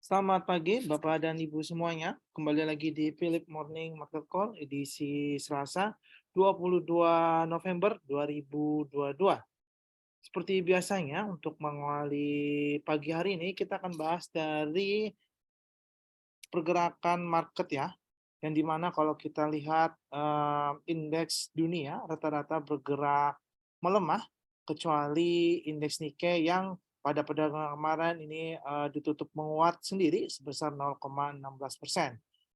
Selamat pagi Bapak dan Ibu semuanya. Kembali lagi di Philip Morning Market Call edisi Selasa 22 November 2022. Seperti biasanya untuk mengawali pagi hari ini kita akan bahas dari pergerakan market ya. Yang dimana kalau kita lihat indeks dunia rata-rata bergerak melemah kecuali indeks Nikkei yang pada perdagangan kemarin ini ditutup menguat sendiri sebesar 0,16%.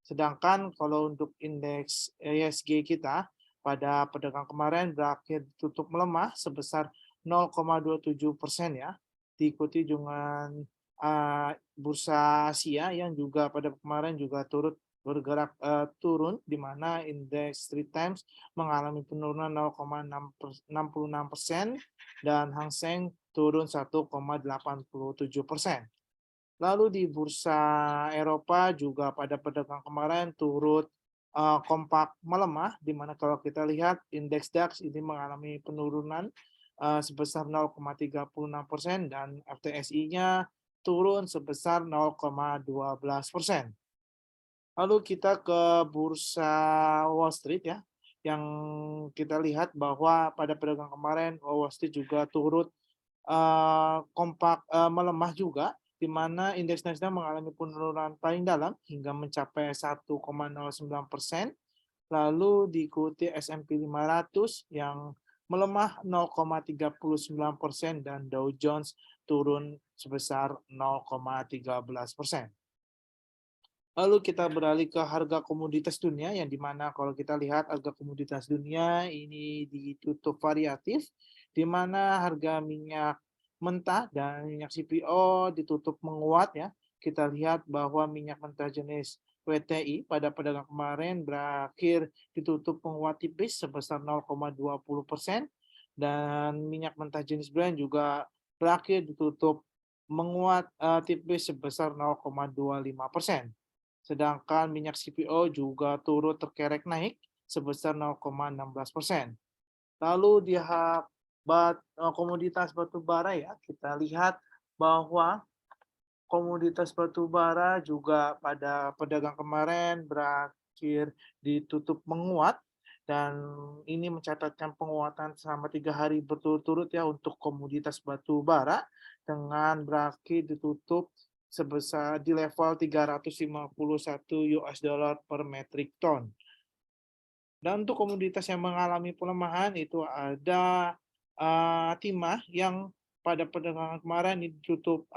Sedangkan kalau untuk indeks ISG kita pada perdagangan kemarin berakhir ditutup melemah sebesar 0,27% ya, diikuti dengan bursa Asia yang juga pada kemarin juga turut bergerak turun di mana indeks Straits Times mengalami penurunan 0,66% dan Hang Seng turun 1,87%. Lalu di bursa Eropa juga pada perdagangan kemarin turut kompak melemah, di mana kalau kita lihat indeks DAX ini mengalami penurunan sebesar 0,36% dan FTSI-nya turun sebesar 0,12%. Lalu kita ke bursa Wall Street ya, yang kita lihat bahwa pada perdagangan kemarin Wall Street juga turut kompak melemah juga, di mana indeks Nasdaq mengalami penurunan paling dalam hingga mencapai 1,09%, lalu diikuti S&P 500 yang melemah 0,39% dan Dow Jones turun sebesar 0,13%. Lalu kita beralih ke harga komoditas dunia yang dimana kalau kita lihat harga komoditas dunia ini ditutup variatif, di mana harga minyak mentah dan minyak CPO ditutup menguat ya. Kita lihat bahwa minyak mentah jenis WTI pada perdagangan kemarin berakhir ditutup menguat tipis sebesar 0,20% dan minyak mentah jenis Brent juga berakhir ditutup menguat tipis sebesar 0,25%. Sedangkan minyak CPO juga turut terkerek naik sebesar 0,16%. Lalu di komoditas batu bara ya, kita lihat bahwa komoditas batu bara juga pada pedagang kemarin berakhir ditutup menguat dan ini mencatatkan penguatan selama 3 hari berturut-turut ya untuk komoditas batu bara dengan berakhir ditutup sebesar di level 351 US dollar per metric ton. Dan untuk komoditas yang mengalami pelemahan itu ada timah yang pada perdagangan kemarin ditutup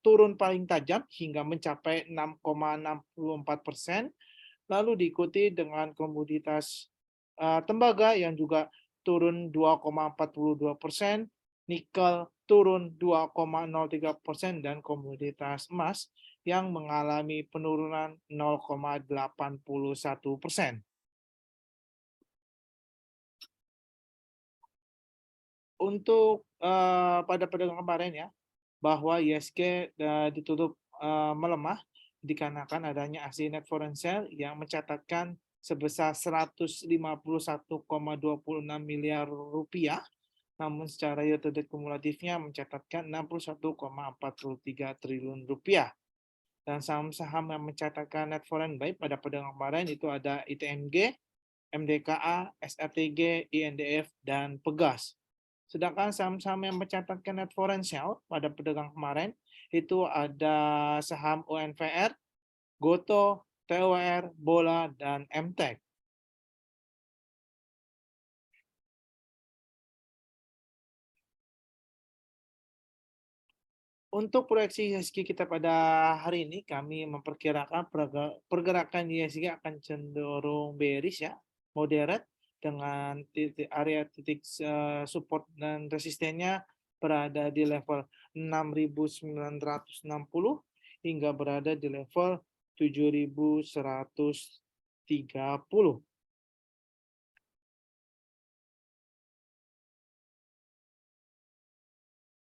turun paling tajam hingga mencapai 6,64%, lalu diikuti dengan komoditas tembaga yang juga turun 2,42%, nikel turun 2,03% dan komoditas emas yang mengalami penurunan 0,81%. Untuk pada perdagangan kemarin ya, bahwa ISG ditutup melemah dikarenakan adanya aksi net foreign sale yang mencatatkan sebesar 151,26 miliar rupiah, namun secara year to date kumulatifnya mencatatkan 61,43 triliun rupiah. Dan saham-saham yang mencatatkan net foreign buy pada perdagangan kemarin itu ada ITMG, MDKA, SRTG, INDF, dan Pegas. Sedangkan saham-saham yang mencatatkan net foreign sale pada pedagang kemarin itu ada saham UNVR, Goto, TWR, Bola, dan MTEK. Untuk proyeksi IHSG kita pada hari ini, kami memperkirakan pergerakan IHSG akan cenderung bearish ya, moderate dengan area titik support dan resistennya berada di level 6.960 hingga berada di level 7.130.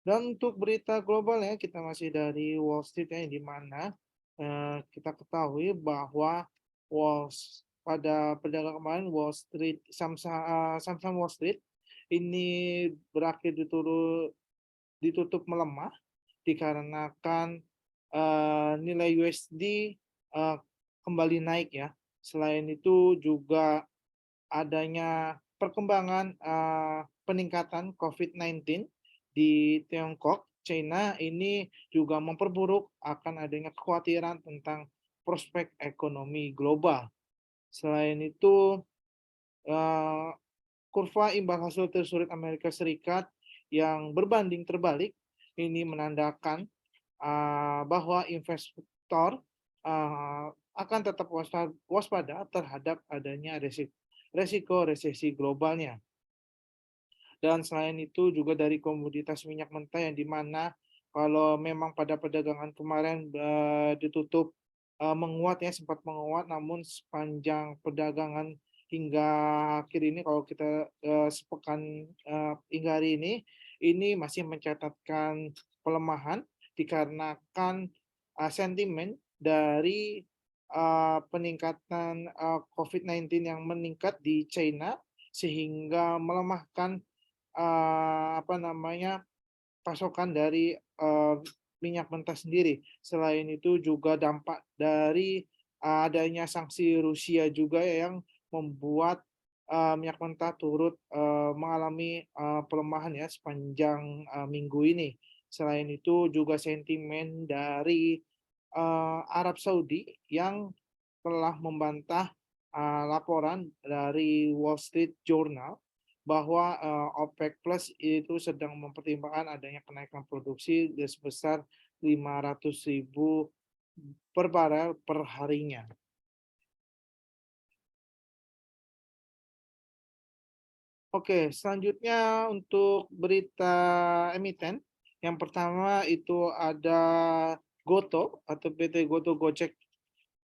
Dan untuk berita global ya, kita masih dari Wall Street ya, di mana kita ketahui bahwa pada perdagangan kemarin Wall Street, saham-saham Wall Street ini berakhir ditutup melemah dikarenakan nilai USD kembali naik ya. Selain itu juga adanya perkembangan peningkatan COVID-19 di Tiongkok, China ini juga memperburuk akan adanya kekhawatiran tentang prospek ekonomi global. Selain itu, eh, kurva imbal hasil tersulit Amerika Serikat yang berbanding terbalik ini menandakan bahwa investor akan tetap waspada terhadap adanya resiko resesi globalnya. Dan selain itu juga dari komoditas minyak mentah yang dimana kalau memang pada perdagangan kemarin ditutup menguat ya, sempat menguat, namun sepanjang perdagangan hingga akhir ini kalau kita sepekan hingga hari ini masih mencatatkan pelemahan dikarenakan sentimen dari peningkatan COVID-19 yang meningkat di China sehingga melemahkan pasokan dari minyak mentah sendiri. Selain itu juga dampak dari adanya sanksi Rusia juga ya yang membuat minyak mentah turut mengalami pelemahan ya sepanjang minggu ini. Selain itu juga sentimen dari Arab Saudi yang telah membantah laporan dari Wall Street Journal bahwa OPEC Plus itu sedang mempertimbangkan adanya kenaikan produksi sebesar 500.000 per barel per harinya. Oke, selanjutnya untuk berita emiten. Yang pertama itu ada Goto atau PT Goto Gojek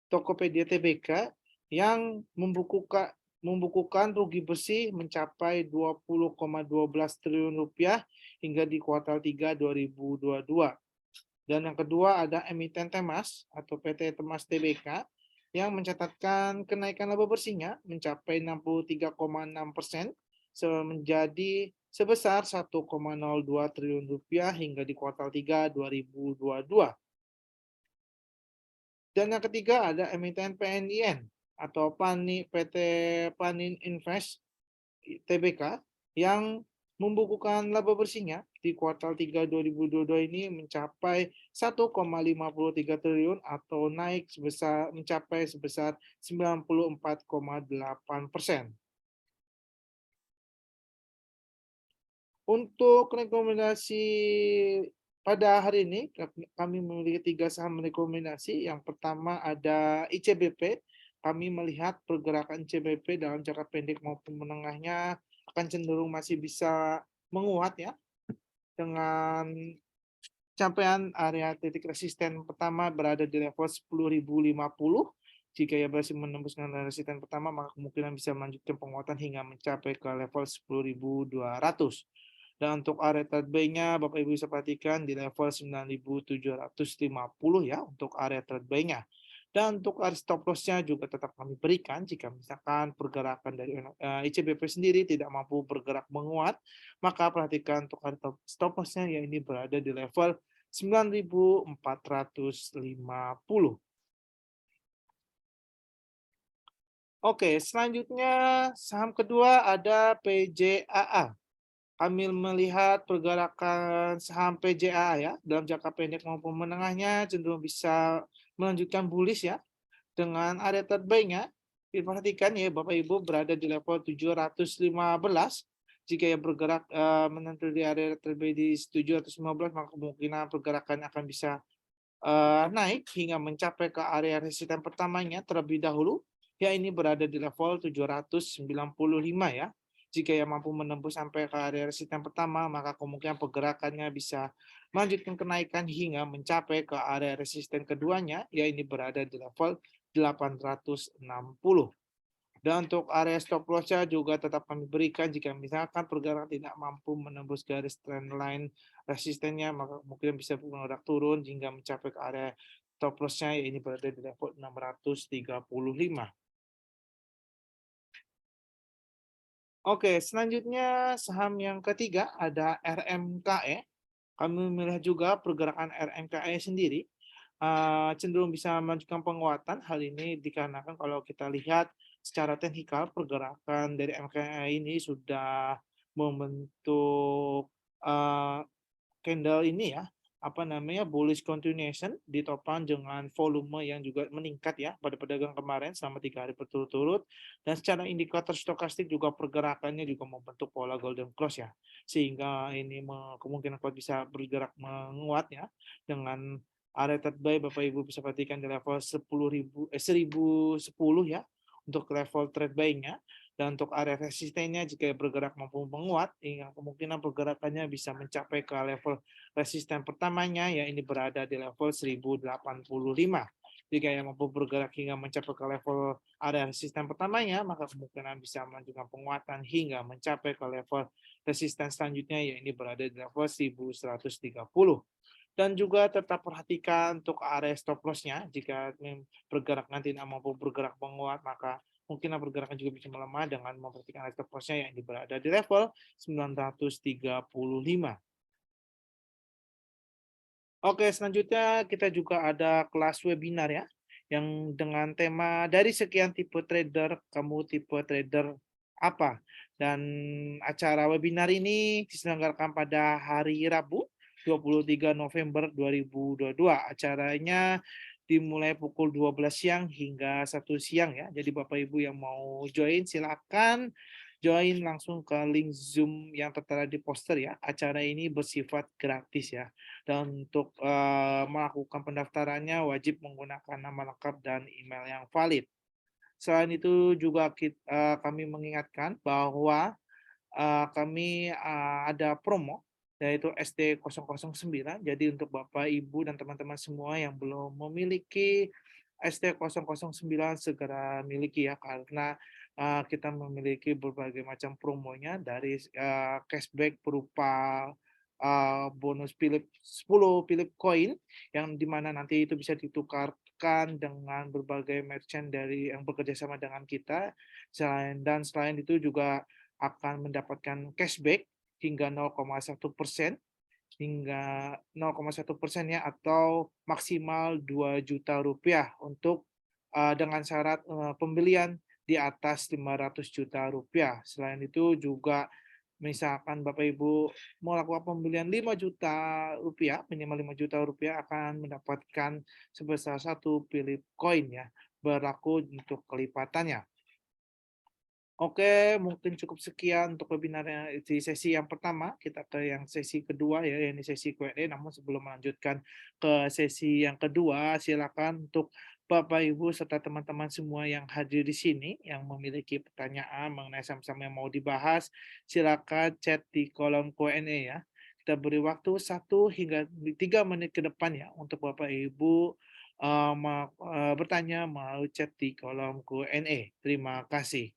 Tokopedia Tbk yang membukukan rugi bersih mencapai 20,12 triliun rupiah hingga di kuartal 3 2022. Dan yang kedua ada emiten Temas atau PT Temas Tbk yang mencatatkan kenaikan laba bersihnya mencapai 63,6% menjadi sebesar 1,02 triliun rupiah hingga di kuartal 3 2022. Dan yang ketiga ada emiten PNIN atau PT Panin Invest Tbk yang membukukan laba bersihnya di kuartal 3 2022 ini mencapai 1,53 triliun atau naik mencapai sebesar 94,8%. Untuk rekomendasi pada hari ini kami memiliki 3 saham rekomendasi. Yang pertama ada ICBP. Kami melihat pergerakan ICBP dalam jangka pendek maupun menengahnya akan cenderung masih bisa menguat ya, dengan capaian area titik resisten pertama berada di level 10.050. Jika ia berhasil menembus resisten pertama, maka kemungkinan bisa melanjutkan penguatan hingga mencapai ke level 10.200. Dan untuk area trade buy-nya, Bapak Ibu bisa perhatikan di level 9.750 ya untuk area trade buy-nya. Dan untuk area stop loss-nya juga tetap kami berikan jika misalkan pergerakan dari ICBP sendiri tidak mampu bergerak menguat, maka perhatikan untuk area stop loss-nya yang ini berada di level 9.450. Oke, selanjutnya saham kedua ada PJAA. Kami melihat pergerakan saham PJA ya dalam jangka pendek maupun menengahnya cenderung bisa melanjutkan bullish ya dengan area terbaiknya. Diperhatikan ya Bapak Ibu berada di level 715. Jika yang bergerak menentu di area terbaik di 715, maka kemungkinan pergerakan akan bisa naik hingga mencapai ke area resisten pertamanya terlebih dahulu. Ya ini berada di level 795 ya. Jika yang mampu menembus sampai ke area resisten pertama, maka kemungkinan pergerakannya bisa melanjutkan kenaikan hingga mencapai ke area resisten keduanya, yaitu berada di level 860. Dan untuk area stop loss-nya juga tetap kami berikan jika misalkan pergerakan tidak mampu menembus garis trendline resistennya, maka kemungkinan bisa bergerak turun hingga mencapai ke area stop loss-nya, yaitu berada di level 635. Oke, selanjutnya saham yang ketiga ada RMKE. Kami melihat juga pergerakan RMKE sendiri cenderung bisa melanjutkan penguatan. Hal ini dikarenakan kalau kita lihat secara teknikal pergerakan dari MKI ini sudah membentuk candle ini ya, apa namanya, bullish continuation ditopang dengan volume yang juga meningkat ya pada pedagang kemarin selama 3 hari berturut-turut, dan secara indikator stokastik juga pergerakannya juga membentuk pola golden cross ya, sehingga ini kemungkinan kuat bisa bergerak menguat ya dengan area terbaik Bapak Ibu bisa perhatikan di level 1010 ya untuk level trade buy-nya. Dan untuk area resistennya jika bergerak mampu menguat, hingga kemungkinan pergerakannya bisa mencapai ke level resisten pertamanya, ya ini berada di level 1085. Jika yang mampu bergerak hingga mencapai ke level area resisten pertamanya, maka kemungkinan bisa melanjutkan penguatan hingga mencapai ke level resisten selanjutnya, ya ini berada di level 1130. Dan juga tetap perhatikan untuk area stop loss-nya. Jika bergerak nanti tidak mampu bergerak menguat, maka mungkin pergerakan juga bisa melemah dengan memperhatikan area stop loss-nya yang berada di level 935. Oke, selanjutnya kita juga ada kelas webinar ya, yang dengan tema dari sekian tipe trader, kamu tipe trader apa? Dan acara webinar ini diselenggarakan pada hari Rabu, 23 November 2022. Acaranya dimulai pukul 12 siang hingga 1 siang ya. Jadi Bapak Ibu yang mau join silakan join langsung ke link Zoom yang tertera di poster ya. Acara ini bersifat gratis ya. Dan untuk melakukan pendaftarannya wajib menggunakan nama lengkap dan email yang valid. Selain itu juga kami mengingatkan bahwa kami ada promo yaitu ST009. Jadi untuk Bapak, Ibu, dan teman-teman semua yang belum memiliki ST009 segera miliki ya, karena kita memiliki berbagai macam promonya dari cashback berupa bonus Philip 10 Philip Coin yang dimana nanti itu bisa ditukarkan dengan berbagai merchant dari yang bekerja sama dengan kita. Selain itu juga akan mendapatkan cashback hingga 0,1% hingga 0,1% ya, atau maksimal 2 juta rupiah untuk dengan syarat pembelian di atas 500 juta rupiah. Selain itu juga misalkan Bapak Ibu mau lakukan pembelian 5 juta rupiah, minimal 5 juta rupiah akan mendapatkan sebesar 1 Philip Coin ya, berlaku untuk kelipatannya. Oke, mungkin cukup sekian untuk webinarnya di sesi yang pertama. Kita ke yang sesi kedua ya, ini sesi Q&A. Namun sebelum melanjutkan ke sesi yang kedua, silakan untuk Bapak Ibu serta teman-teman semua yang hadir di sini yang memiliki pertanyaan mengenai saham-saham yang mau dibahas, silakan chat di kolom Q&A ya. Kita beri waktu 1 hingga 3 menit ke depan ya untuk Bapak Ibu bertanya melalui chat di kolom Q&A. Terima kasih.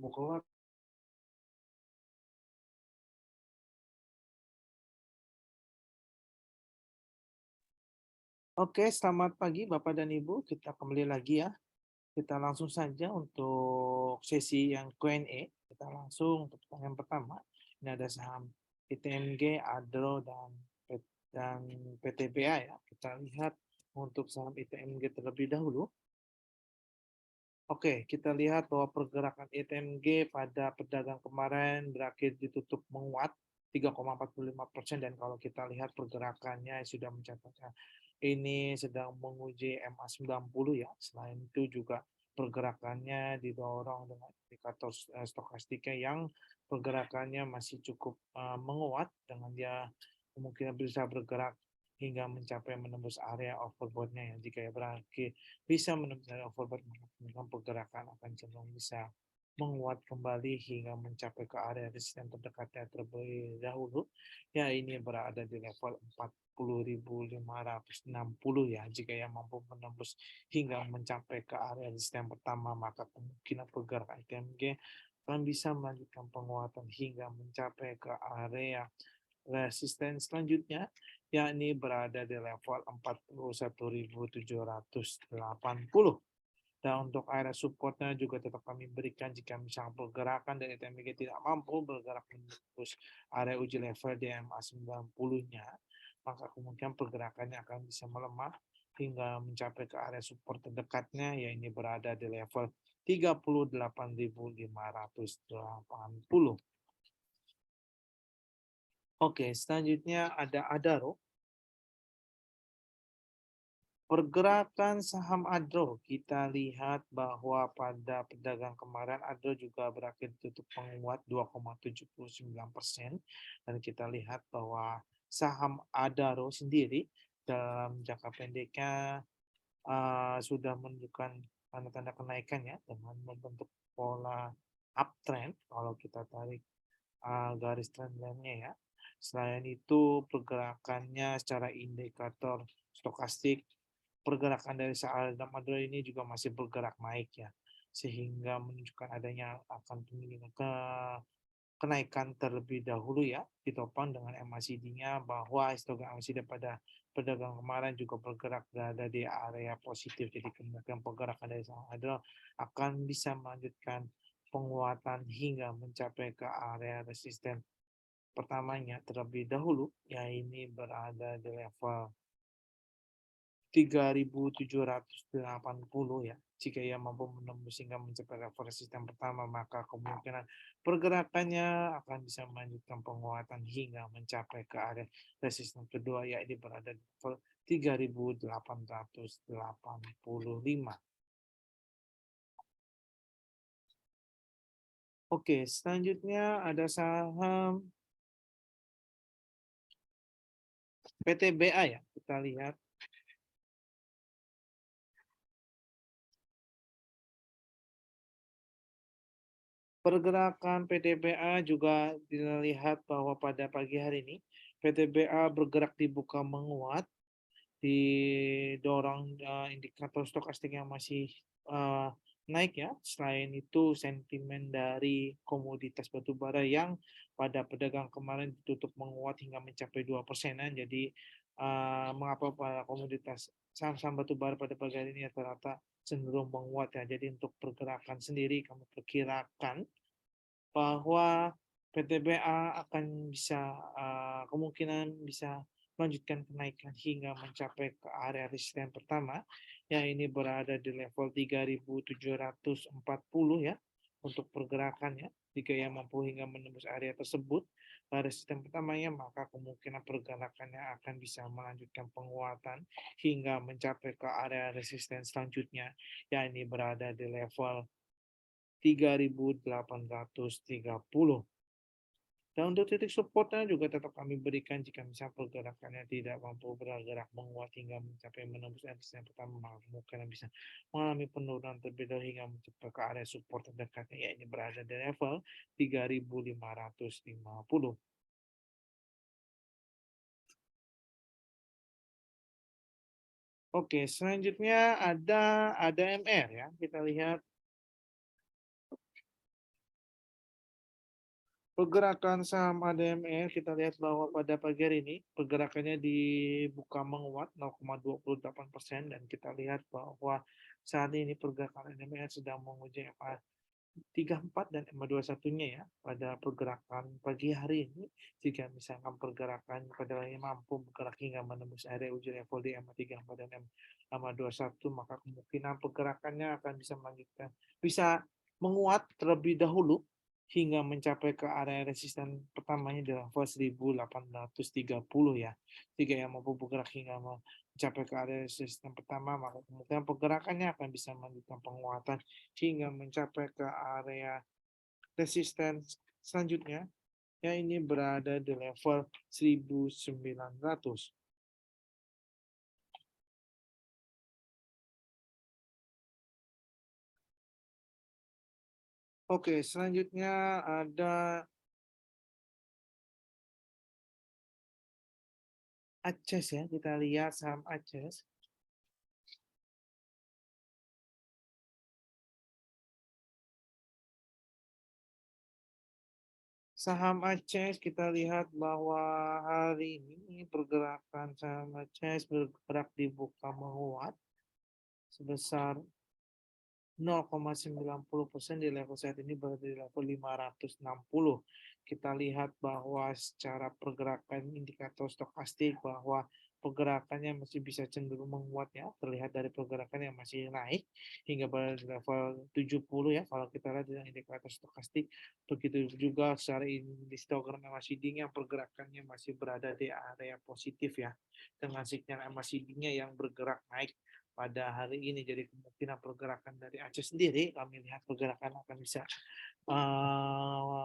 Mau keluar. Oke, selamat pagi Bapak dan Ibu. Kita kembali lagi ya. Kita langsung saja untuk sesi yang Q&A. Kita langsung untuk pertanyaan pertama. Ini ada saham ITMG, Adro, dan PTBA ya. Kita lihat untuk saham ITMG terlebih dahulu. Oke, kita lihat bahwa pergerakan ITMG pada pedagang kemarin berakhir ditutup menguat 3,45%, dan kalau kita lihat pergerakannya sudah mencapai ini sedang menguji MA 90 ya. Selain itu juga pergerakannya didorong dengan indikator stokastiknya yang pergerakannya masih cukup menguat, dengan dia kemungkinan bisa bergerak hingga mencapai menembus area overbought-nya ya. Jika ya berakhir bisa menembus area overbought, maka pergerakan akan cenderung bisa menguat kembali hingga mencapai ke area resisten terdekatnya terlebih dahulu. Ya, ini berada di level 40.560 ya. Jika yang mampu menembus hingga mencapai ke area resisten pertama, maka kemungkinan pergerakan ITMG akan bisa melanjutkan penguatan hingga mencapai ke area resisten selanjutnya, yakni berada di level 41.780. Dan untuk area supportnya juga tetap kami berikan jika misalnya pergerakan dari TMG tidak mampu bergerak menembus area uji level di MA 90-nya, maka kemungkinan pergerakannya akan bisa melemah hingga mencapai ke area support terdekatnya, yaitu berada di level 38.580. Oke, selanjutnya ada Adaro. Pergerakan saham Adro, kita lihat bahwa pada pedagang kemarin Adro juga berakhir tutup menguat 2,79%, dan kita lihat bahwa saham Adaro sendiri dalam jangka pendeknya sudah menunjukkan tanda-tanda kenaikan ya, dengan membentuk pola uptrend kalau kita tarik garis trendline-nya ya. Selain itu pergerakannya secara indikator stokastik, pergerakan dari saham Adro ini juga masih bergerak naik ya, sehingga menunjukkan adanya akan ke kenaikan terlebih dahulu ya, ditopang dengan MACD-nya bahwa histogram MACD pada pedagang kemarin juga bergerak berada di area positif. Jadi kemungkinan pergerakan dari saham Adro akan bisa melanjutkan penguatan hingga mencapai ke area resisten pertamanya terlebih dahulu, ya ini berada di level 3.780 ya. Jika ia mampu menembus hingga mencapai level resisten pertama, maka kemungkinan pergerakannya akan bisa melanjutkan penguatan hingga mencapai ke area resisten kedua, yaitu berada di level 3.885. Oke, selanjutnya ada saham PTBA ya. Kita lihat pergerakan PTBA juga dilihat bahwa pada pagi hari ini PTBA bergerak dibuka menguat, didorong indikator stokastik yang masih naik ya. Selain itu sentimen dari komoditas batubara yang pada pedagang kemarin ditutup menguat hingga mencapai 2%-an. Jadi mengapa pada komoditas saham-saham batubara pada pagi hari ini rata-rata cenderung menguat ya. Jadi untuk pergerakan sendiri kami perkirakan bahwa PTBA akan bisa kemungkinan bisa melanjutkan kenaikan hingga mencapai ke area resisten pertama, yang ini berada di level 3.740 ya untuk pergerakannya. Jika yang mampu hingga menembus area tersebut resisten pertamanya, maka kemungkinan pergerakannya akan bisa melanjutkan penguatan hingga mencapai ke area resisten selanjutnya, yang ini berada di level 3.830. Dan untuk titik supportnya juga tetap kami berikan jika misalnya pergerakannya tidak mampu bergerak menguat hingga mencapai menembus resisten pertama, maka kemungkinan bisa mengalami penurunan terlebih dahulu hingga mencapai ke area support terdekatnya, yaitu berada di level 3.550. Oke, selanjutnya ada ADMR ya. Kita lihat Pergerakan saham ADMR kita lihat bahwa pada pagi hari ini pergerakannya dibuka menguat 0,28% dan kita lihat bahwa saat ini pergerakan ADMR sedang menguji MA 34 dan MA21-nya ya pada pergerakan pagi hari ini. Jika misalkan pergerakan pada hari ini mampu bergerak hingga menembus area uji level di MA34 dan MA21, maka kemungkinan pergerakannya akan bisa melanjutkan, bisa menguat terlebih dahulu hingga mencapai ke area resisten pertamanya di level 1830 ya. Jika yang mampu bergerak hingga mencapai ke area resisten pertama, maka kemungkinan pergerakannya akan bisa melanjutkan penguatan hingga mencapai ke area resisten selanjutnya, ya ini berada di level 1900. Oke, selanjutnya ada Aces ya, kita lihat saham Aces. Saham Aces kita lihat bahwa hari ini pergerakan saham Aces bergerak dibuka menguat sebesar 0,90% di level saat ini berada di level 560. Kita lihat bahwa secara pergerakan indikator stokastik bahwa pergerakannya masih bisa cenderung menguat ya, terlihat dari pergerakan yang masih naik hingga pada level 70 ya kalau kita lihat dengan indikator stokastik. Begitu juga secara histogram MACD yang pergerakannya masih berada di area positif ya, dengan sinyal MACD-nya yang bergerak naik pada hari ini. Jadi kemungkinan pergerakan dari Aceh sendiri kami lihat pergerakan akan bisa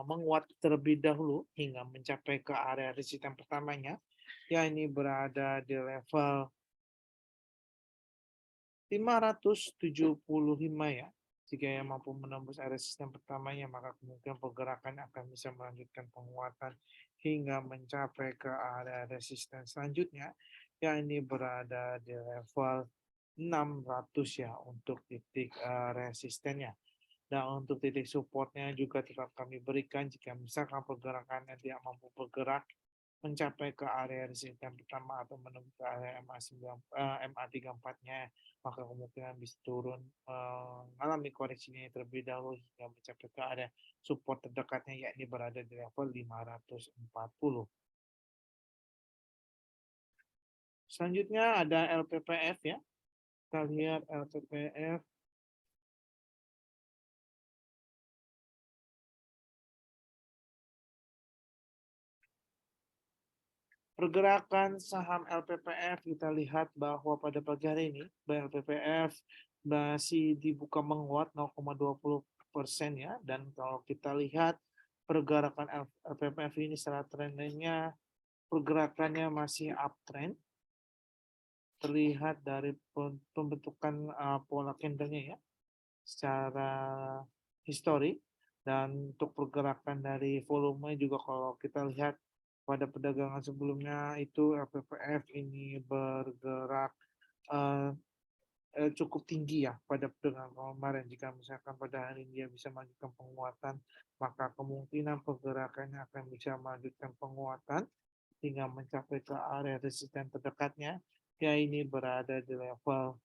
menguat terlebih dahulu hingga mencapai ke area resisten pertamanya, ya ini berada di level 575 ya. Jika yang mampu menembus area resisten pertamanya, maka kemungkinan pergerakan akan bisa melanjutkan penguatan hingga mencapai ke area resisten selanjutnya, ya ini berada di level 600 ya untuk titik resistennya. Dan untuk titik supportnya juga tetap kami berikan jika misalkan pergerakannya tidak mampu bergerak mencapai ke area resisten pertama atau menembus ke area MA34-nya, maka kemungkinan bisa turun mengalami koreksinya terlebih dahulu hingga mencapai ke area support terdekatnya yakni berada di level 540. Selanjutnya ada LPPF ya. Kita lihat LPPF. Pergerakan saham LPPF kita lihat bahwa pada pagi hari ini LPPF masih dibuka menguat 0,20% ya, dan kalau kita lihat pergerakan LPPF ini secara trennya pergerakannya masih uptrend, terlihat dari pembentukan pola candlenya ya secara histori, dan untuk pergerakan dari volume juga kalau kita lihat pada perdagangan sebelumnya itu LPPF ini bergerak eh, cukup tinggi ya pada perdagangan kemarin. Jika misalkan pada hari ini dia bisa melanjutkan penguatan, maka kemungkinan pergerakannya akan bisa melanjutkan penguatan hingga mencapai ke area resisten terdekatnya, ya ini berada di level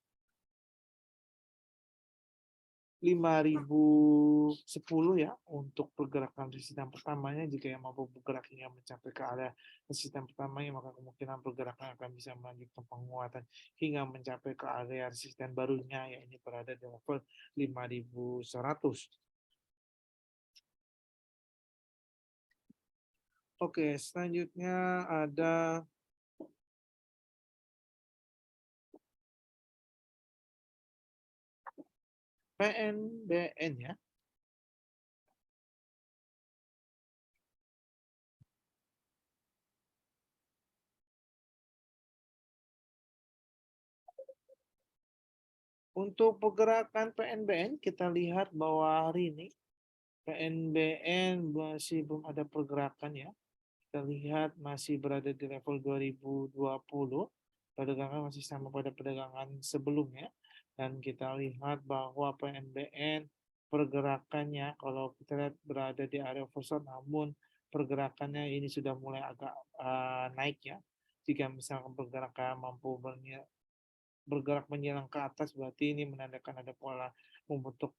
5010 ya untuk pergerakan resisten pertamanya. Jika yang mampu bergerak hingga mencapai ke area resisten pertamanya, maka kemungkinan pergerakan akan bisa melanjutkan penguatan hingga mencapai ke area resisten barunya, ya ini berada di level 5100. Oke, selanjutnya ada PNBN ya. Untuk pergerakan PNBN kita lihat bahwa hari ini PNBN masih belum ada pergerakan ya. Kita lihat masih berada di level 2020. Perdagangan masih sama pada perdagangan sebelumnya. Dan kita lihat bahwa PNBN pergerakannya kalau kita lihat berada di area oversold, namun pergerakannya ini sudah mulai agak naik ya. Jika misalkan pergerakan mampu bergerak menyilang ke atas, berarti ini menandakan ada pola membentuk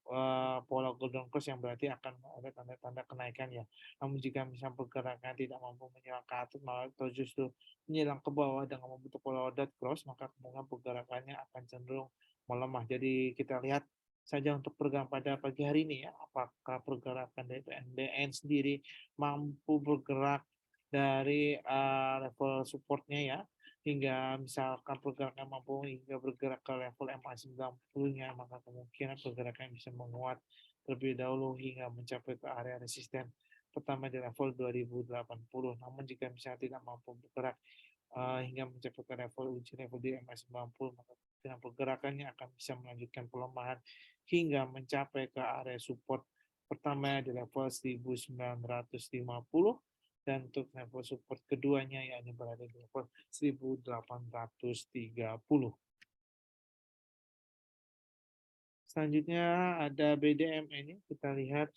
pola golden cross yang berarti akan ada tanda-tanda kenaikan ya. Namun jika misalnya pergerakan tidak mampu menyilang ke atas malah atau justru menyilang ke bawah dengan membentuk pola dot cross, maka kemungkinan pergerakannya akan cenderung melemah. Jadi kita lihat saja untuk pergerakan pada pagi hari ini ya, apakah pergerakan dari PNBN sendiri mampu bergerak dari level supportnya ya, hingga misalkan pergerakan mampu hingga bergerak ke level MA90-nya, maka kemungkinan pergerakan bisa menguat terlebih dahulu hingga mencapai ke area resisten pertama di level 2080. Namun jika misalnya tidak mampu bergerak hingga mencapai ke level di MA90, maka kemungkinan pergerakannya akan bisa melanjutkan pelemahan hingga mencapai ke area support pertama di level 1950, dan untuk level support keduanya yakni berada di level 1830. Selanjutnya ada BDM ini, kita lihat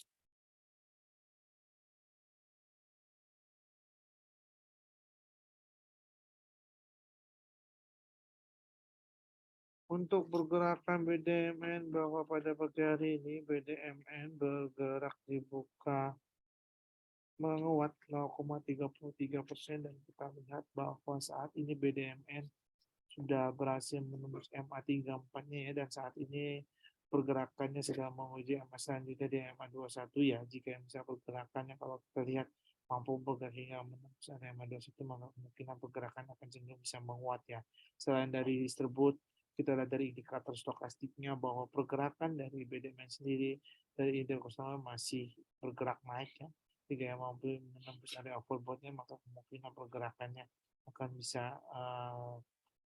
untuk pergerakan BDMN bahwa pada pagi hari ini BDMN bergerak dibuka menguat 0,33% dan kita lihat bahwa saat ini BDMN sudah berhasil menembus MA34-nya ya, dan saat ini pergerakannya sedang menguji MA selanjutnya di MA21 ya. Jika misalnya pergerakannya kalau kita lihat mampu bergerak hingga menembus area MA21, maka kemungkinan pergerakan akan cenderung bisa menguat ya. Selain dari tersebut, kita lihat dari indikator stokastiknya bahwa pergerakan dari BDM sendiri dari indikator masih bergerak naik ya. Jika yang mampu menembus area overbought-nya, maka kemungkinan pergerakannya akan bisa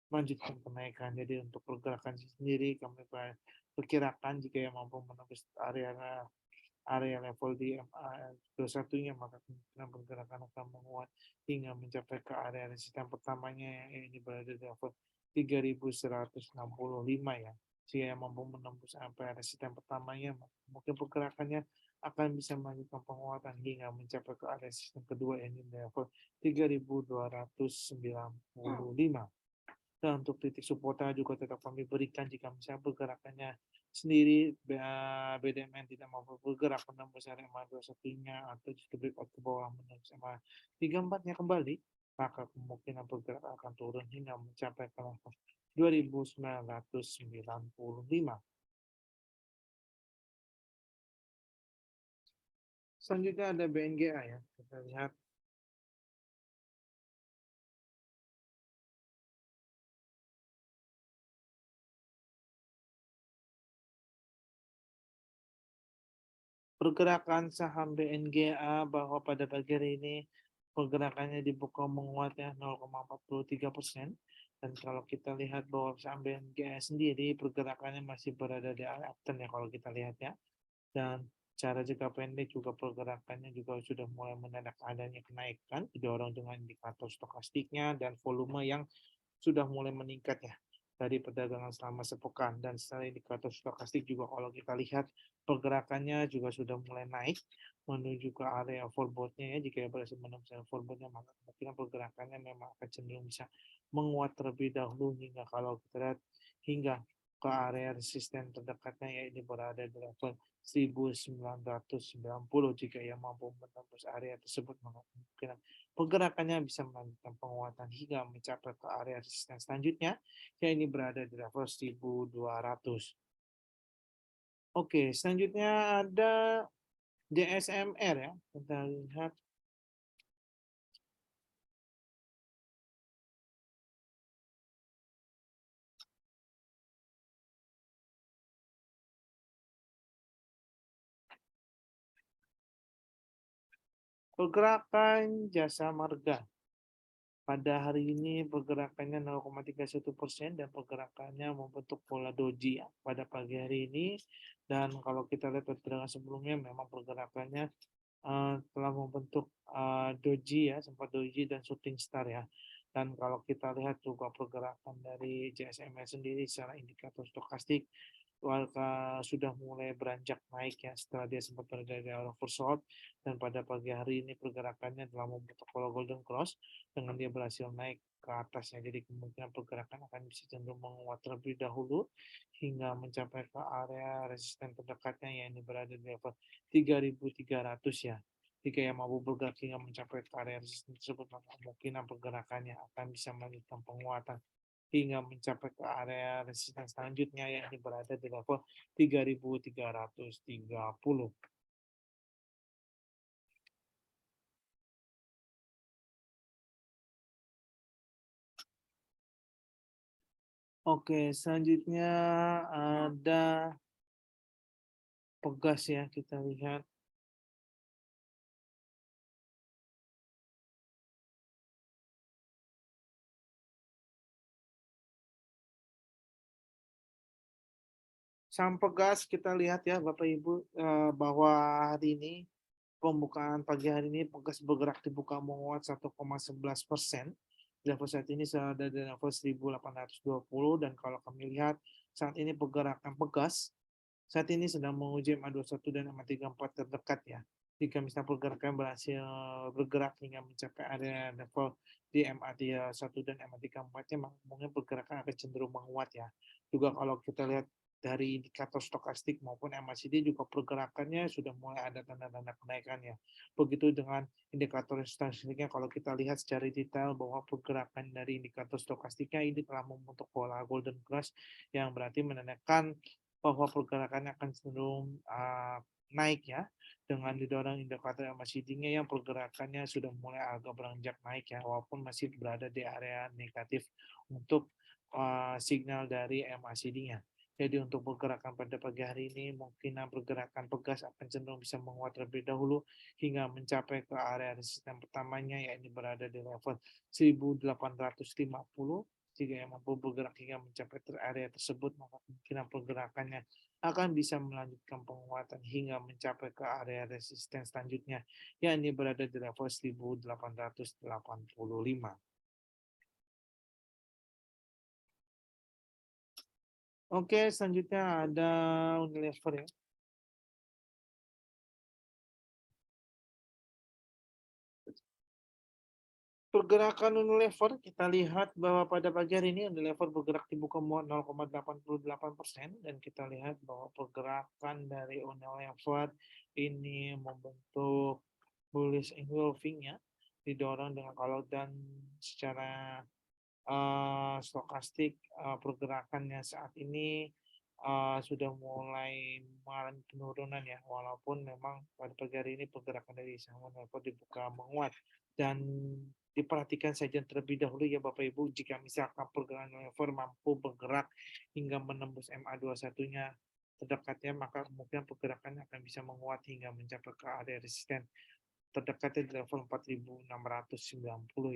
melanjutkan kenaikan. Jadi untuk pergerakan sendiri kami perkirakan jika yang mampu menembus area level di MA21-nya, maka kemungkinan pergerakan akan menguat hingga mencapai ke area resisten pertamanya yang ini berada di level 3165 ya. Jika yang mampu menembus area resisten pertamanya, mungkin pergerakannya akan bisa melanjutkan penguatan hingga mencapai ke area resisten kedua yang di level 3295. Dan untuk titik supportnya juga tetap kami berikan jika misalnya pergerakannya sendiri BDMN tidak mampu bergerak menembus area MA21-nya atau justru breakout ke bawah menembus MA34-nya kembali, maka kemungkinan pergerakan akan turun hingga mencapai ke level 2995. Selanjutnya ada BNGA ya. Kita lihat pergerakan saham BNGA bahwa pada pagi hari ini pergerakannya dibuka menguat ya 0,43%, dan kalau kita lihat bahwa saham BNGA sendiri pergerakannya masih berada di area uptrend ya kalau kita lihat ya, dan cara jangka pendek juga pergerakannya juga sudah mulai menandak adanya kenaikan didorong dengan indikator stokastiknya dan volume yang sudah mulai meningkat ya dari perdagangan selama sepekan. Dan secara indikator stokastik juga kalau kita lihat pergerakannya juga sudah mulai naik menuju ke area overbought-nya ya. Jika berhasil menembus overbought-nya, maka kemungkinan pergerakannya memang akan cenderung bisa menguat terlebih dahulu hingga kalau kita lihat hingga ke area resisten terdekatnya ya ini berada di level 1990. Jika ia mampu menembus area tersebut, maka kemungkinan pergerakannya bisa melanjutkan penguatan hingga mencapai ke area resisten selanjutnya, yang ini berada di level 1200. Oke, selanjutnya ada DSMR ya. Kita lihat pergerakan jasa marga. Pada hari ini pergerakannya 0,31% dan pergerakannya membentuk pola doji ya pada pagi hari ini. Dan kalau kita lihat pergerakan sebelumnya memang pergerakannya telah membentuk doji ya, sempat doji dan shooting star ya. Dan kalau kita lihat juga pergerakan dari JSMR sendiri secara indikator stokastik sudah mulai beranjak naik ya setelah dia sempat berada di oversold, dan pada pagi hari ini pergerakannya telah membentuk pola golden cross dengan dia berhasil naik ke atasnya. Jadi kemungkinan pergerakan akan bisa cenderung menguat terlebih dahulu hingga mencapai ke area resisten terdekatnya, yang ini berada di level 3.300 ya. Jika yang mampu bergerak hingga mencapai ke area resisten tersebut, maka kemungkinan pergerakannya akan bisa melanjutkan penguatan hingga mencapai ke area resisten selanjutnya, yang ini berada di level 3.330. Oke, selanjutnya ada pegas ya, kita lihat. Saham pegas kita lihat ya Bapak Ibu, bahwa hari ini pembukaan pagi hari ini pegas bergerak dibuka menguat 1,11%. Level saat ini sudah ada di level 1820, dan kalau kami lihat saat ini pergerakan pegas saat ini sedang menguji MA21 dan MA34 terdekat ya. Jika misalnya pergerakan berhasil bergerak hingga mencapai area level di MA31 dan MA34-nya, mungkin pergerakan akan cenderung menguat ya. Juga kalau kita lihat dari indikator stokastik maupun MACD juga pergerakannya sudah mulai ada tanda-tanda kenaikan ya. Begitu dengan indikator stokastiknya, kalau kita lihat secara detail bahwa pergerakan dari indikator stokastiknya ini telah membentuk pola golden cross, yang berarti menandakan bahwa pergerakannya akan cenderung naik ya, dengan didorong indikator MACD-nya yang pergerakannya sudah mulai agak beranjak naik ya, walaupun masih berada di area negatif untuk signal dari MACD-nya. Jadi untuk pergerakan pada pagi hari ini, mungkin pergerakan pegas akan cenderung bisa menguat terlebih dahulu hingga mencapai ke area resisten pertamanya, yakni berada di level 1850. Jika yang mampu bergerak hingga mencapai area tersebut, maka kemungkinan pergerakannya akan bisa melanjutkan penguatan hingga mencapai ke area resisten selanjutnya, yakni berada di level 1885. Oke, selanjutnya ada Unilever ya. Pergerakan Unilever, kita lihat bahwa pada pagi hari ini Unilever bergerak di buka muat 0,88%, dan kita lihat bahwa pergerakan dari Unilever ini membentuk bullish engulfing ya, didorong dengan kalau dan secara stokastik, pergerakannya saat ini sudah mulai mengalami penurunan ya, walaupun memang pada pagi hari ini pergerakan dari saham Unilever dibuka menguat. Dan diperhatikan saja terlebih dahulu ya Bapak Ibu, jika misalkan pergerakan Unilever mampu bergerak hingga menembus MA21-nya terdekatnya, maka kemungkinan pergerakannya akan bisa menguat hingga mencapai ke area resisten terdekatnya di level 4.690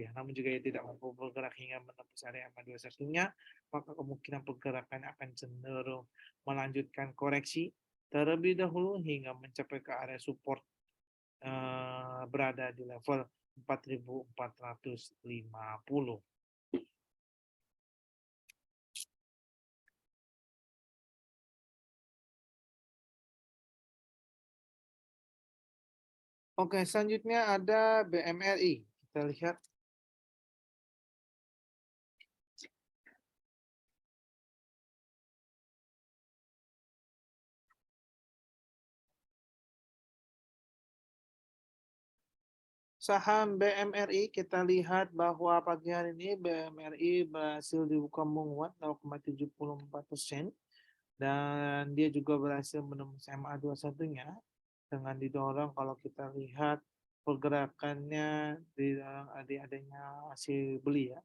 ya. Namun jika ia tidak mampu bergerak hingga menembus area MA21-nya, maka kemungkinan pergerakan akan cenderung melanjutkan koreksi terlebih dahulu hingga mencapai ke area support berada di level 4.450. Oke, selanjutnya ada BMRI. Kita lihat. Saham BMRI, kita lihat bahwa pagi hari ini BMRI berhasil dibuka menguat 0,74%, dan dia juga berhasil menembus MA21-nya dengan didorong kalau kita lihat pergerakannya di adanya hasil beli ya,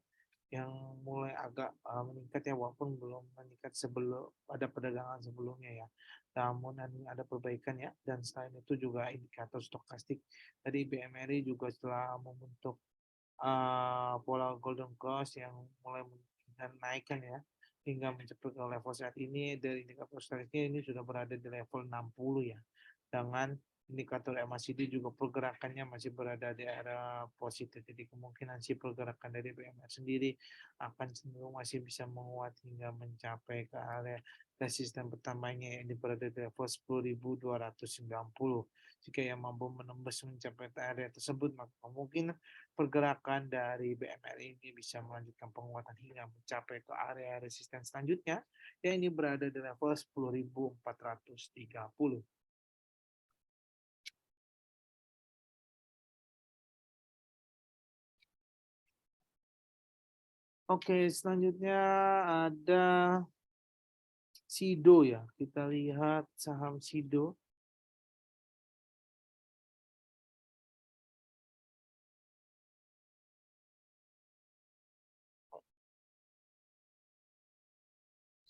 yang mulai agak meningkat ya, walaupun belum meningkat sebelum pada perdagangan sebelumnya ya. Namun ini ada perbaikan ya, dan selain itu juga indikator stokastik dari BMRI juga setelah membentuk pola golden cross yang mulai menaikkan ya hingga mencapai ke level saat ini. Dari indikator stokastiknya ini sudah berada di level 60 ya, dengan indikator MACD juga pergerakannya masih berada di area positif. Jadi kemungkinan si pergerakan dari BMR sendiri akan cenderung masih bisa menguat hingga mencapai ke area resisten pertamanya yang berada di level 10.290. Jika yang mampu menembus mencapai area tersebut, maka kemungkinan pergerakan dari BMR ini bisa melanjutkan penguatan hingga mencapai ke area resisten selanjutnya, yang ini berada di level 10.430. Oke, selanjutnya ada Sido ya. Kita lihat saham Sido.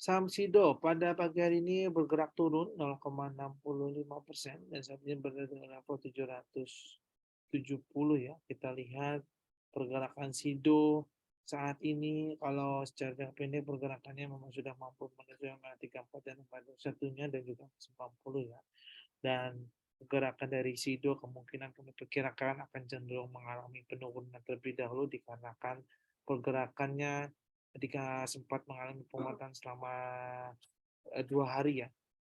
Saham Sido pada pagi hari ini bergerak turun 0,65% dan saat ini berada di level 770 ya. Kita lihat pergerakan Sido saat ini kalau secara jangka pendek pergerakannya memang sudah mampu menuju 34 dan 41-nya dan juga 90 ya. Dan gerakan dari Sido kemungkinan kami perkirakan akan cenderung mengalami penurunan terlebih dahulu dikarenakan pergerakannya ketika sempat mengalami penguatan selama 2 hari ya,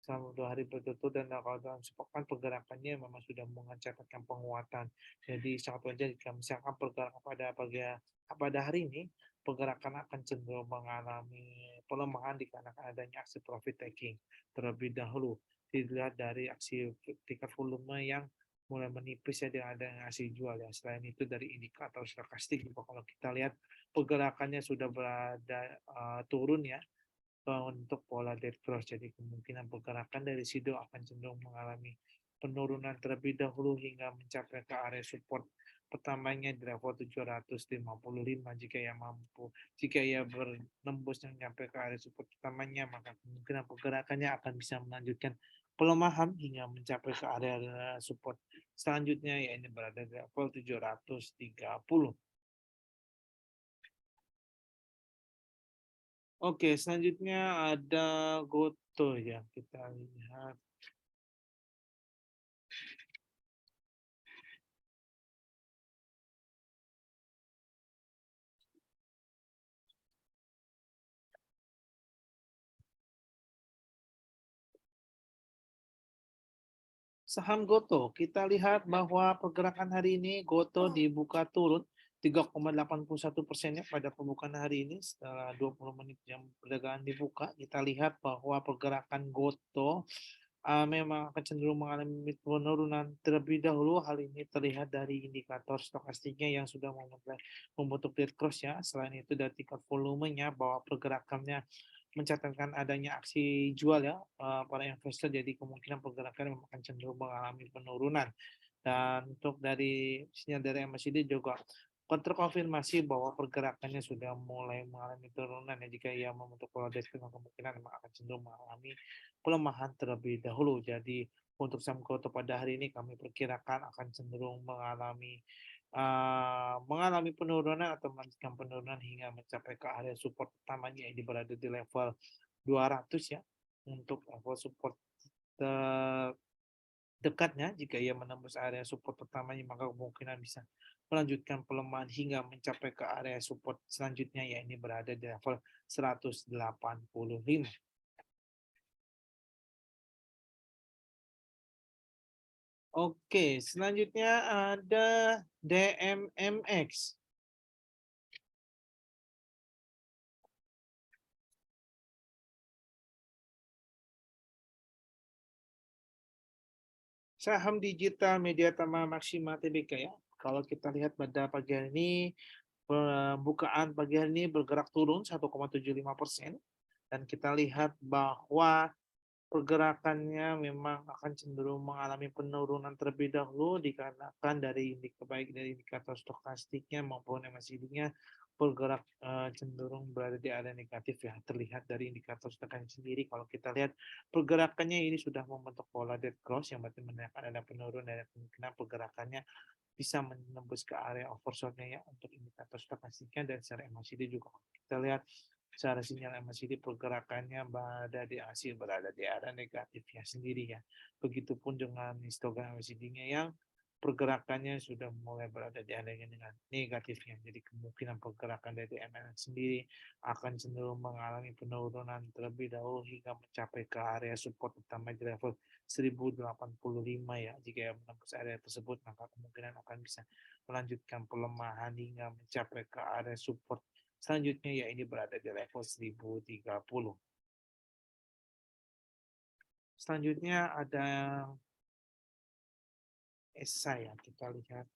selama 2 hari berturut-turut, dan kalau dalam sepekan pergerakannya memang sudah mencatatkan penguatan. Jadi sangat wajar jika misalkan pergerakan pada hari ini pergerakan akan cenderung mengalami pelemahan dikarenakan adanya aksi profit taking terlebih dahulu. Dilihat dari aksi tingkat volume yang mulai menipis ya dengan adanya aksi jual ya. Selain itu dari indikator stokastik juga kalau kita lihat pergerakannya sudah berada turun ya untuk pola dead cross. Jadi kemungkinan pergerakan dari Sido akan cenderung mengalami penurunan terlebih dahulu hingga mencapai ke area support pertamanya di level 755 jika ia mampu. Jika ia menembus dan sampai ke area support pertamanya, maka kemungkinan pergerakannya akan bisa melanjutkan pelemahan hingga mencapai ke area support selanjutnya, yaitu berada di level 730. Oke, selanjutnya ada Goto ya. Kita lihat. Saham Goto, kita lihat bahwa pergerakan hari ini Goto dibuka turun 3,81% ya pada pembukaan hari ini setelah 20 menit jam perdagangan dibuka. Kita lihat bahwa pergerakan Goto memang akan cenderung mengalami penurunan terlebih dahulu. Hal ini terlihat dari indikator stokastiknya yang sudah membentuk dead cross ya. Selain itu dari tingkat volumenya bahwa pergerakannya mencatatkan adanya aksi jual ya para investor, jadi kemungkinan pergerakan akan cenderung mengalami penurunan. Dan untuk dari sinyal dari MACD juga terkonfirmasi bahwa pergerakannya sudah mulai mengalami penurunan ya. Jika ia membentuk pola deskripsi kemungkinan akan cenderung mengalami pelemahan terlebih dahulu. Jadi untuk saham Goto pada hari ini kami perkirakan akan cenderung mengalami penurunan atau melanjutkan penurunan hingga mencapai ke area support pertamanya yang berada di level 200 ya. Untuk level support dekatnya, jika ia menembus area support pertamanya, maka kemungkinan bisa melanjutkan pelemahan hingga mencapai ke area support selanjutnya, yang ini berada di level 185. Oke, selanjutnya ada DMMX. Saham digital media Tama Maksima Tbk ya. Kalau kita lihat pada pagi hari ini, pembukaan pagi hari ini bergerak turun 1,75%. Dan kita lihat bahwa pergerakannya memang akan cenderung mengalami penurunan terlebih dahulu dikarenakan dari baik dari indikator stokastiknya maupun MACD-nya bergerak cenderung berada di area negatif ya. Terlihat dari indikator stokastik sendiri kalau kita lihat pergerakannya ini sudah membentuk pola dead cross, yang berarti menandakan ada penurunan dan kemungkinan pergerakannya bisa menembus ke area oversold-nya ya untuk indikator stokastiknya. Dan secara MACD juga kita lihat secara sinyal MACD pergerakannya berada di area negatifnya sendiri ya. Begitupun dengan histogram MACD-nya yang pergerakannya sudah mulai berada di area dengan negatifnya. Jadi kemungkinan pergerakan dari MLM sendiri akan cenderung mengalami penurunan terlebih dahulu hingga mencapai ke area support utama di level 1085 ya. Jika menembus area tersebut maka kemungkinan akan bisa melanjutkan pelemahan hingga mencapai ke area support selanjutnya, ya ini berada di level 1030. Selanjutnya ada ESA ya, kita lihat.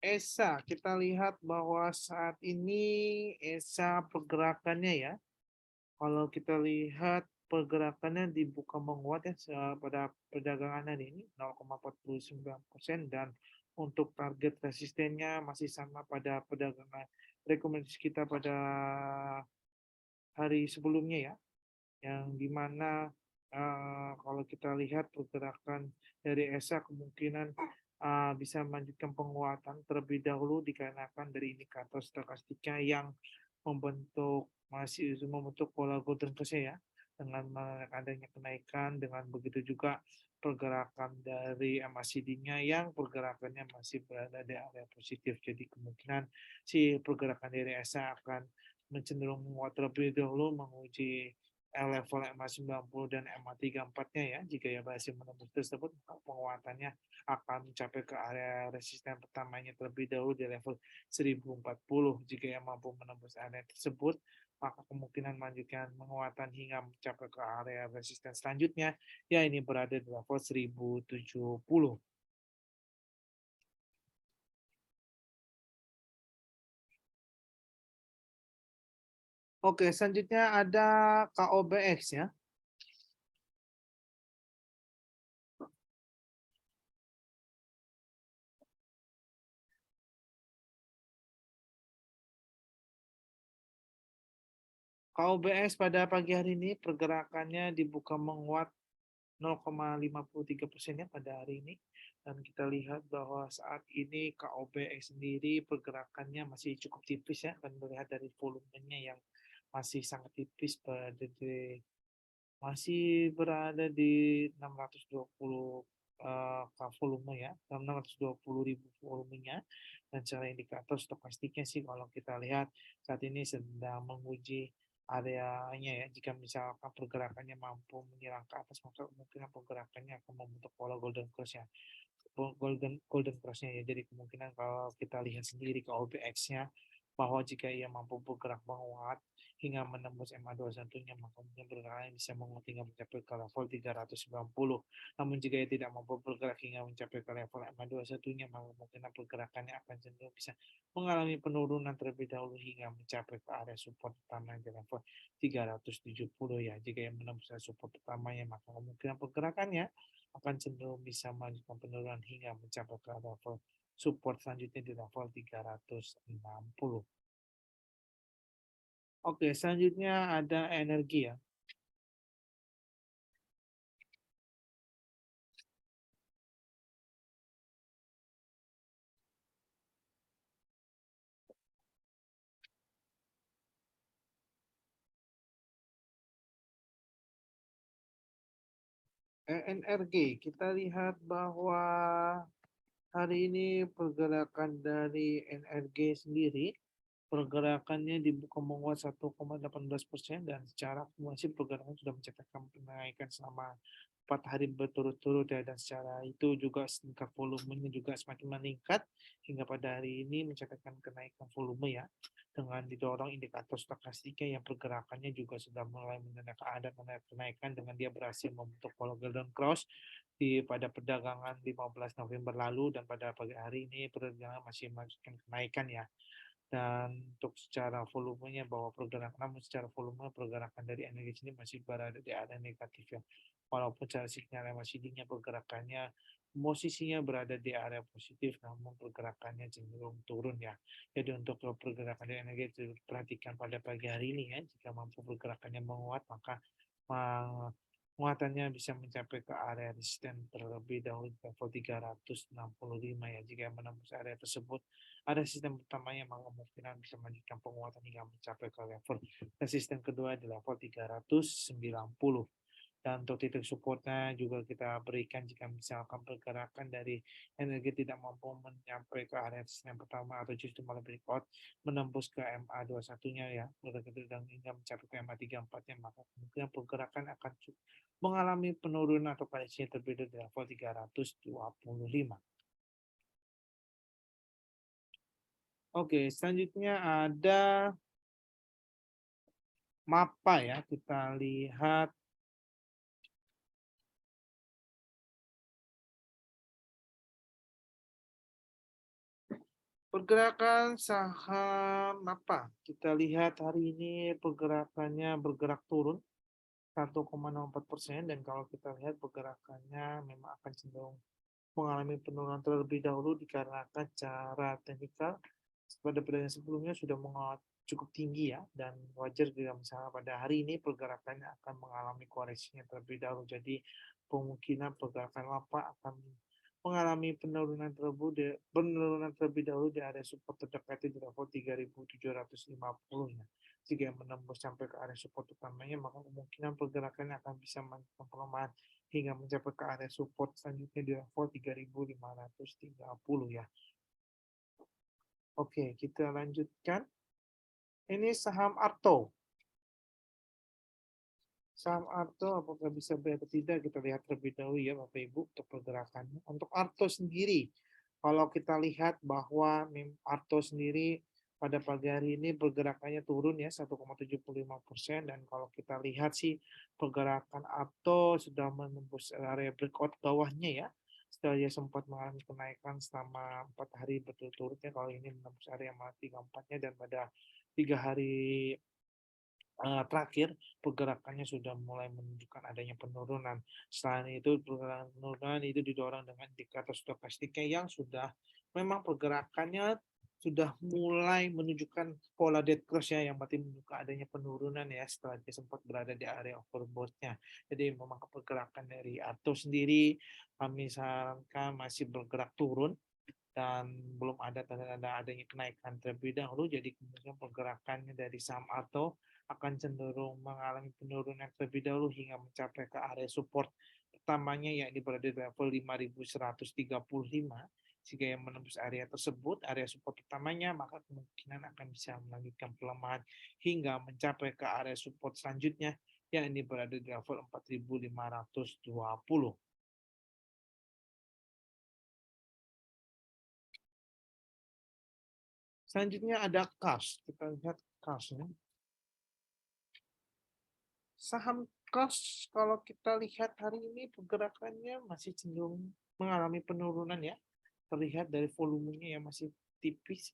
ESA, kita lihat bahwa saat ini ESA pergerakannya ya, kalau kita lihat pergerakannya dibuka menguat ya pada perdagangan hari ini 0,49% dan untuk target resistennya masih sama pada perdagangan rekomendasi kita pada hari sebelumnya ya, yang dimana kalau kita lihat pergerakan dari ESA kemungkinan bisa melanjutkan penguatan terlebih dahulu dikarenakan dari indikator stokastiknya yang masih membentuk pola golden cross ya, dengan adanya kenaikan. Dengan begitu juga pergerakan dari MACD-nya yang pergerakannya masih berada di area positif. Jadi kemungkinan si pergerakan dari ESA akan mencenderung menguat terlebih dahulu menguji level MA90 dan MA34-nya ya. Jika ya berhasil menembus tersebut, maka penguatannya akan mencapai ke area resisten pertamanya terlebih dahulu di level 1040. Jika yang mampu menembus area tersebut, maka kemungkinan melanjutkan penguatan hingga mencapai ke area resisten selanjutnya, ya ini berada di level 1070. Oke, selanjutnya ada KOBX ya. KOBX pada pagi hari ini pergerakannya dibuka menguat 0,53% ya pada hari ini. Dan kita lihat bahwa saat ini KOBX sendiri pergerakannya masih cukup tipis ya, dan melihat dari volumenya yang masih sangat tipis masih berada di 620 volume ya, 620 ribu volumenya. Dan secara indikator stokastiknya sih kalau kita lihat saat ini sedang menguji areanya ya. Jika misalkan pergerakannya mampu menyerang ke atas, maka kemungkinan pergerakannya akan membentuk pola golden cross ya, golden cross-nya ya. Jadi kemungkinan kalau kita lihat sendiri ke OBX-nya bahwa jika ia mampu bergerak menguat hingga menembus MA21-nya, maka mungkin pergerakannya bisa menguat hingga mencapai ke level 390. Namun jika ia tidak mampu bergerak hingga mencapai ke level MA21-nya, maka kemungkinan pergerakannya akan cenderung bisa mengalami penurunan terlebih dahulu hingga mencapai ke area support utama di level 370 ya. Jika yang menembus support utamanya, maka kemungkinan pergerakannya akan cenderung bisa melanjutkan penurunan hingga mencapai ke level support selanjutnya di level 360. Oke, selanjutnya ada energi ya. NRG, kita lihat bahwa hari ini pergerakan dari NRG sendiri, pergerakannya dibuka menguat 1,18% dan secara akumulasi pergerakan sudah mencatatkan kenaikan selama 4 hari berturut-turut ya, dan secara itu juga tingkat volumenya juga semakin meningkat hingga pada hari ini mencatatkan kenaikan volume ya, dengan didorong indikator stokastiknya yang pergerakannya juga sudah mulai menandakan ada kenaikan dengan dia berhasil membentuk pola golden cross pada perdagangan 15 November lalu, dan pada pagi hari ini perdagangan masih melanjutkan kenaikan ya. Dan untuk secara volumenya bahwa pergerakan, namun secara volume pergerakan dari energi ini masih berada di area negatif ya. Walaupun secara signal MACD-nya pergerakannya posisinya berada di area positif, namun pergerakannya cenderung turun ya. Jadi untuk pergerakan energi perhatikan pada pagi hari ini ya, jika mampu pergerakannya menguat, maka penguatannya bisa mencapai ke area resisten terlebih dahulu di level 365 ya. Jika menembus area tersebut, ada sistem pertamanya maka kemungkinan bisa melanjutkan penguatan hingga mencapai ke level resisten kedua di level 390. Dan untuk titik supportnya juga kita berikan jika misalkan pergerakan dari energi tidak mampu mencapai ke area yang pertama atau justru malah breakout menembus ke MA21-nya ya, dan hingga mencapai ke MA34-nya, maka kemungkinan pergerakan akan mengalami penurunan atau koreksi terlebih di level 325. Oke, selanjutnya ada MAPA ya, kita lihat pergerakan saham apa? Kita lihat hari ini pergerakannya bergerak turun 1,04%, dan kalau kita lihat pergerakannya memang akan cenderung mengalami penurunan terlebih dahulu dikarenakan cara teknikal pada perdagangan sebelumnya sudah menguat cukup tinggi ya, dan wajar jika misalnya pada hari ini pergerakannya akan mengalami koreksinya terlebih dahulu. Jadi kemungkinan pergerakan lapa akan mengalami penurunan terlebih dahulu di area support terdekat di level 3.750 ya. Jika menembus sampai ke area support utamanya, maka kemungkinan pergerakannya akan bisa melanjutkan pelemahan hingga mencapai ke area support selanjutnya di level 3.530 ya. Oke, kita lanjutkan. Ini saham Arto. Saham Arto apakah bisa beli atau tidak, kita lihat terlebih dahulu ya Bapak Ibu untuk pergerakannya. Untuk Arto sendiri, kalau kita lihat bahwa Arto sendiri pada pagi hari ini pergerakannya turun ya 1,75%, dan kalau kita lihat sih pergerakan Arto sudah menembus area breakout bawahnya ya. Setelah dia sempat mengalami kenaikan selama 4 hari berturut-turut ya, kalau ini menembus area 34-nya, dan pada 3 hari terakhir pergerakannya sudah mulai menunjukkan adanya penurunan. Selain itu, penurunan itu didorong dengan indikator stokastiknya yang sudah memang pergerakannya sudah mulai menunjukkan pola dead cross ya, yang berarti menunjukkan adanya penurunan ya setelah dia sempat berada di area overbought-nya. Jadi memang pergerakan dari Arto sendiri kami sarankan masih bergerak turun dan belum ada tanda-tanda adanya kenaikan terlebih dahulu. Jadi kemudian pergerakannya dari saham Arto akan cenderung mengalami penurunan terlebih dahulu hingga mencapai ke area support pertamanya, yakni berada di level 5.135. Jika yang menembus area tersebut, area support pertamanya, maka kemungkinan akan bisa melanjutkan pelemahan hingga mencapai ke area support selanjutnya, yakni berada di level 4.520. Selanjutnya ada Kars. Kita lihat Kars. Saham Kars kalau kita lihat hari ini pergerakannya masih cenderung mengalami penurunan ya. Terlihat dari volumenya yang masih tipis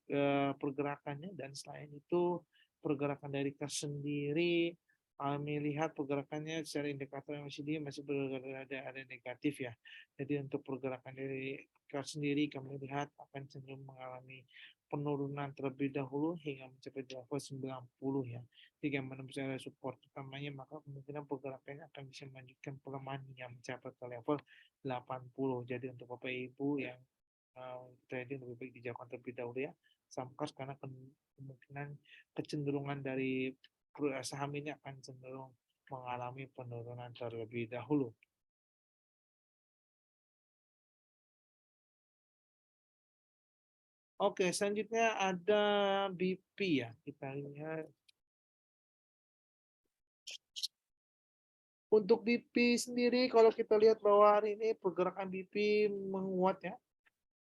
pergerakannya, dan selain itu pergerakan dari Kars sendiri kami lihat pergerakannya secara indikator yang masih berada area negatif ya. Jadi untuk pergerakan dari Kars sendiri kami lihat akan cenderung mengalami penurunan terlebih dahulu hingga mencapai level 90 ya. Jika menembus area support utamanya, maka kemungkinan pergerakannya akan bisa melanjutkan pelemahan yang mencapai ke level 80. Jadi untuk Bapak Ibu yang trading lebih baik dijauhkan terlebih dahulu ya saham Kars, karena kemungkinan kecenderungan dari saham ini akan cenderung mengalami penurunan terlebih dahulu. Oke, selanjutnya ada BP ya. Kita lihat. Untuk BP sendiri, kalau kita lihat bahwa hari ini pergerakan BP menguat ya,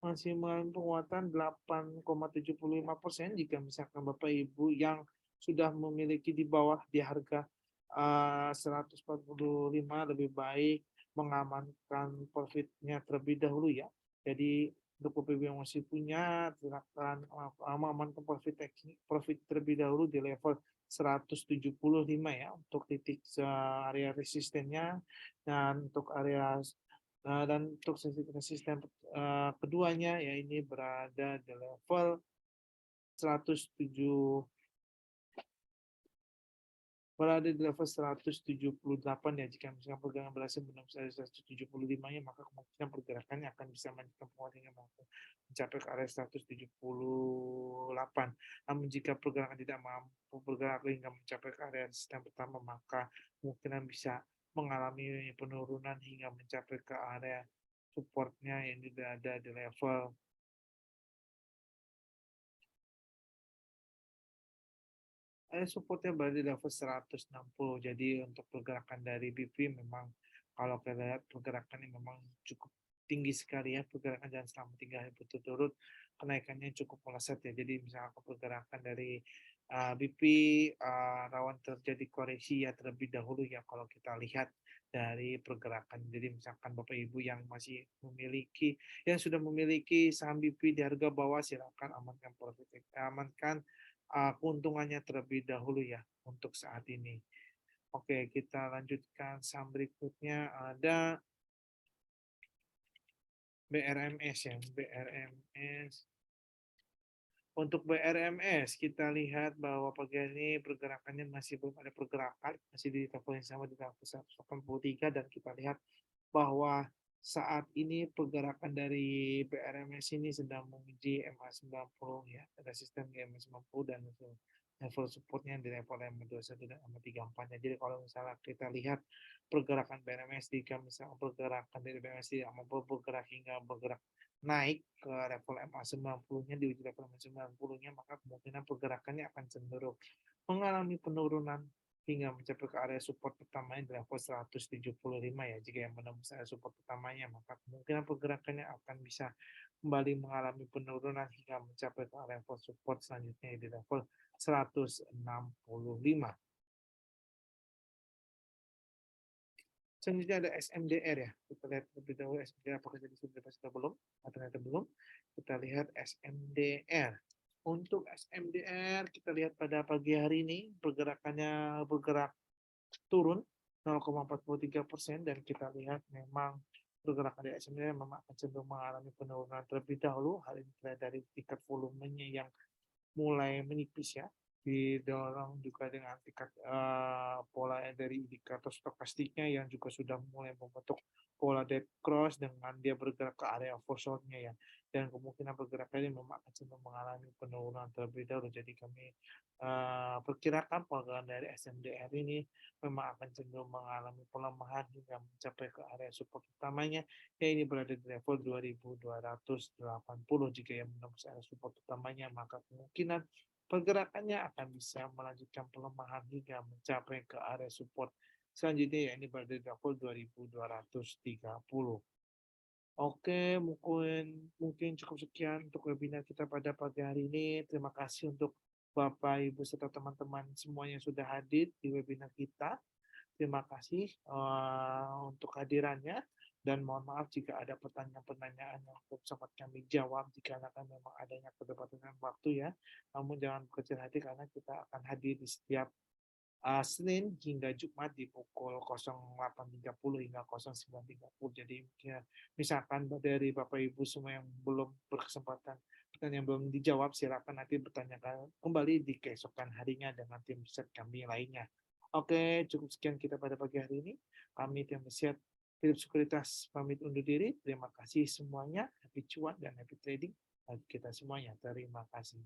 masih mengalami penguatan 8,75%. Jika misalkan Bapak Ibu yang sudah memiliki di bawah di harga 145, lebih baik mengamankan profitnya terlebih dahulu ya. Jadi untuk Bapak Ibu yang masih punya, silakan mengamankan profit terlebih dahulu di level 175 ya untuk titik area resistennya, dan untuk area Dan untuk resisten keduanya ya ini berada di level 107 berada di level 178 ya. Jika misalkan pergerakan berhasil menembus area 175 ya, maka kemungkinan pergerakannya akan bisa melanjutkan penguatan hingga mencapai ke area 178. Namun jika pergerakan tidak mampu bergerak hingga mencapai ke area resisten pertama, maka kemungkinan bisa mengalami penurunan hingga mencapai ke area supportnya yang ada di level supportnya berada di level 160. Jadi untuk pergerakan dari BP memang kalau kita lihat pergerakannya memang cukup tinggi sekali ya, pergerakan dan selama 3 hari berturut-turut kenaikannya cukup melesat ya. Jadi misalnya pergerakan dari BP rawan terjadi koreksi ya terlebih dahulu ya kalau kita lihat dari pergerakan. Jadi misalkan Bapak Ibu yang masih memiliki yang sudah memiliki saham BP di harga bawah silakan amankan profit, amankan keuntungannya terlebih dahulu ya untuk saat ini. Oke, kita lanjutkan saham berikutnya ada BRMS ya, BRMS. Untuk BRMS kita lihat bahwa pagi ini pergerakannya masih belum ada pergerakan, masih di level yang sama di level 183 dan kita lihat bahwa saat ini pergerakan dari BRMS ini sedang menguji MA90 ya, resisten di MA90 dan level supportnya di level MA21 dan MA34 ya. Jadi kalau misalnya kita lihat pergerakan BRMS jika misalnya pergerakan dari BRMS tidak mampu bergerak hingga bergerak naik ke level MA90-nya di uji level MA90-nya maka kemungkinan pergerakannya akan cenderung mengalami penurunan hingga mencapai ke area support pertamanya di level 175 ya. Jika yang menembus area support pertamanya maka kemungkinan pergerakannya akan bisa kembali mengalami penurunan hingga mencapai ke area level support selanjutnya di level 165. Selanjutnya ada SMDR ya. Kita lihat lebih dahulu SMDR apakah jadi sudah atau belum. Atau ternyata belum. Kita lihat SMDR. Untuk SMDR kita lihat pada pagi hari ini pergerakannya bergerak turun 0,43% dan kita lihat memang pergerakan di SMDR memang akan cenderung mengalami penurunan terlebih dahulu. Hal ini terlihat dari tingkat volumenya yang mulai menipis ya, didorong juga dengan tingkat pola dari indikator stokastiknya yang juga sudah mulai membentuk pola dead cross dengan dia bergerak ke area oversold-nya ya, dan kemungkinan pergerakannya memang akan cenderung mengalami penurunan terlebih dahulu. Jadi kami perkirakan pergerakan dari SMDR ini memang akan cenderung mengalami pelemahan hingga mencapai ke area support utamanya ya ini berada di level 2280. Jika yang menembus area support utamanya maka kemungkinan pergerakannya akan bisa melanjutkan pelemahan hingga mencapai ke area support selanjutnya ya ini berada di level 2230. Oke, mungkin cukup sekian untuk webinar kita pada pagi hari ini. Terima kasih untuk Bapak, Ibu, serta teman-teman semuanya yang sudah hadir di webinar kita. Terima kasih untuk hadirannya dan mohon maaf jika ada pertanyaan-pertanyaan yang belum sempat kami jawab jika memang adanya keterbatasan waktu ya. Namun jangan berkecil hati karena kita akan hadir di setiap Senin hingga Jumat di pukul 08.30 hingga 09.30. Jadi misalkan dari Bapak Ibu semua yang belum berkesempatan pertanyaan yang belum dijawab, silakan nanti bertanya kembali di keesokan harinya dengan tim riset kami lainnya. Oke, cukup sekian kita pada pagi hari ini. Kami tim riset Philip Sekuritas pamit undur diri. Terima kasih semuanya. Happy cuan dan happy trading bagi kita semuanya. Terima kasih.